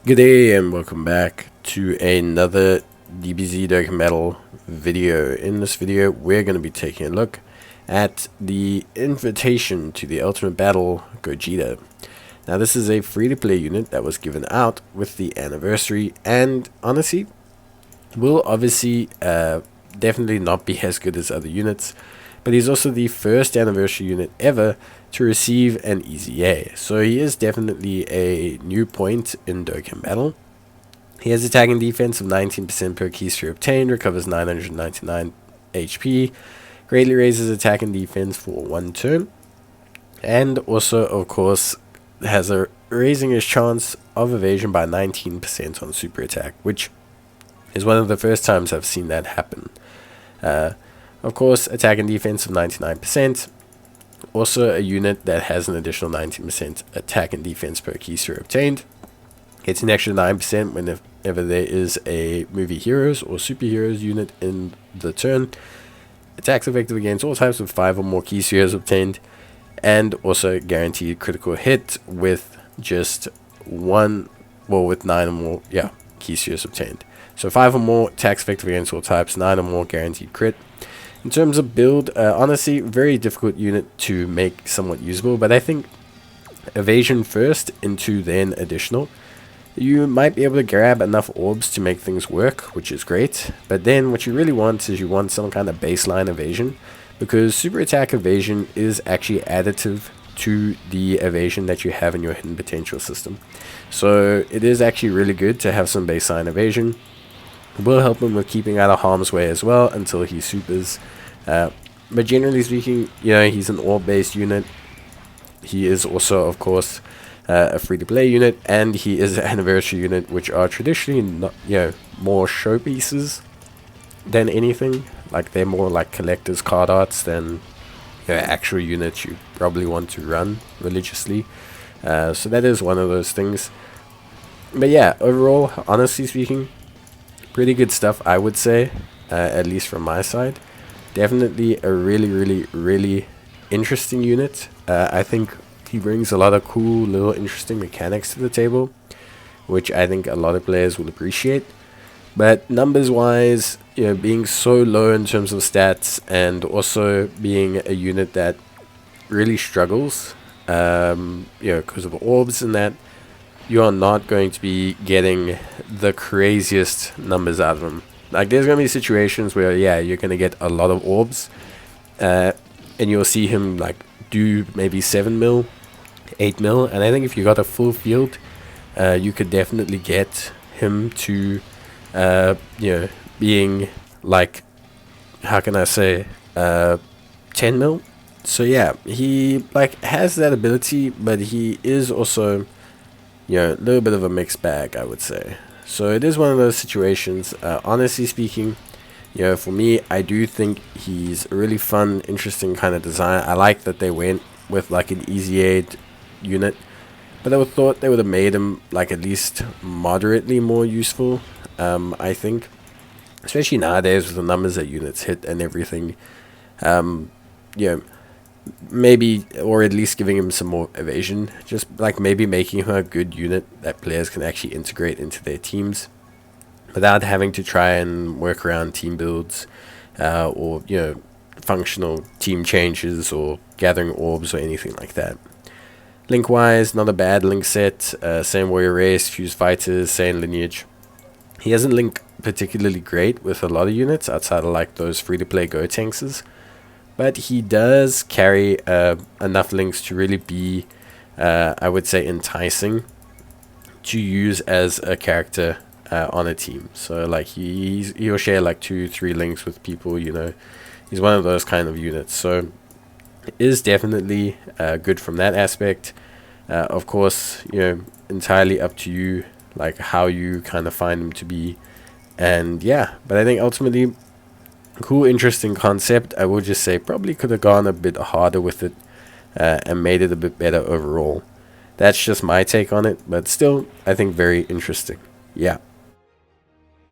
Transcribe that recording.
Good day and welcome back to another DBZ Dokkan video. In this video, we're going to be taking a look at the invitation to the Ultimate Battle Gogeta. Now, this is a free-to-play unit that was given out with the anniversary, and honestly, will obviously definitely not be as good as other units, but he's also the first anniversary unit ever to receive an EZA, so he is definitely a new point in Dokkan Battle. He has attack and defense of 19% per key sphere obtained, recovers 999 HP, greatly raises attack and defense for 1 turn, and also, of course, has a raising his chance of evasion by 19% on super attack, which is one of the first times I've seen that happen. Of course, attack and defense of 99%. Also a unit that has an additional 19% attack and defense per key sphere obtained. It's an extra 9% whenever there is a movie heroes or superheroes unit in the turn. Attacks effective against all types with 5 or more key spheres obtained. And also guaranteed critical hit with just with 9 or more key spheres obtained. So 5 or more attacks effective against all types, 9 or more guaranteed crit. In terms of build, honestly, very difficult unit to make somewhat usable, but I think evasion first into then additional. You might be able to grab enough orbs to make things work, which is great, but then what you really want is you want some kind of baseline evasion, because super attack evasion is actually additive to the evasion that you have in your hidden potential system. So it is actually really good to have some baseline evasion. It will help him with keeping out of harm's way as well until he supers. But generally speaking, he's an orb-based unit. He is also, of course, a free-to-play unit, and he is an anniversary unit, which are traditionally not, more showpieces than anything. Like they're more like collector's card arts than actual units you probably want to run religiously. So that is one of those things. But yeah, overall, honestly speaking, pretty good stuff, I would say, at least from my side. Definitely a really interesting unit. I think he brings a lot of cool little interesting mechanics to the table, which I think a lot of players will appreciate. But numbers wise, being so low in terms of stats, and also being a unit that really struggles, because of orbs and that, you are not going to be getting the craziest numbers out of him. Like, there's going to be situations where, you're going to get a lot of orbs, and you'll see him, like, do maybe 7 mil, 8 mil, and I think if you got a full field, you could definitely get him to, being, like, how can I say, 10 mil? So, he, like, has that ability, but he is also a little bit of a mixed bag, I would say. So it is one of those situations. Honestly speaking, for me, I do think he's a really fun, interesting kind of design. I like that they went with like an EZA unit, but I thought they would have made him like at least moderately more useful. I think, especially nowadays with the numbers that units hit and everything. Maybe, or at least giving him some more evasion, just like maybe making him a good unit that players can actually integrate into their teams without having to try and work around team builds, or functional team changes or gathering orbs or anything like that. Link wise, not a bad link set. Same warrior race, fused fighters, same lineage. He doesn't link particularly great with a lot of units outside of like those free to play go tankses. But he does carry enough links to really be, I would say, enticing to use as a character on a team. So, like, he'll share, like, 2-3 links with people, He's one of those kind of units. So, it is definitely good from that aspect. Of course, entirely up to you, like, how you kind of find him to be. And, but I think ultimately, cool, interesting concept. I would just say probably could have gone a bit harder with it and made it a bit better overall. That's just my take on it, but still, I think very interesting. Yeah.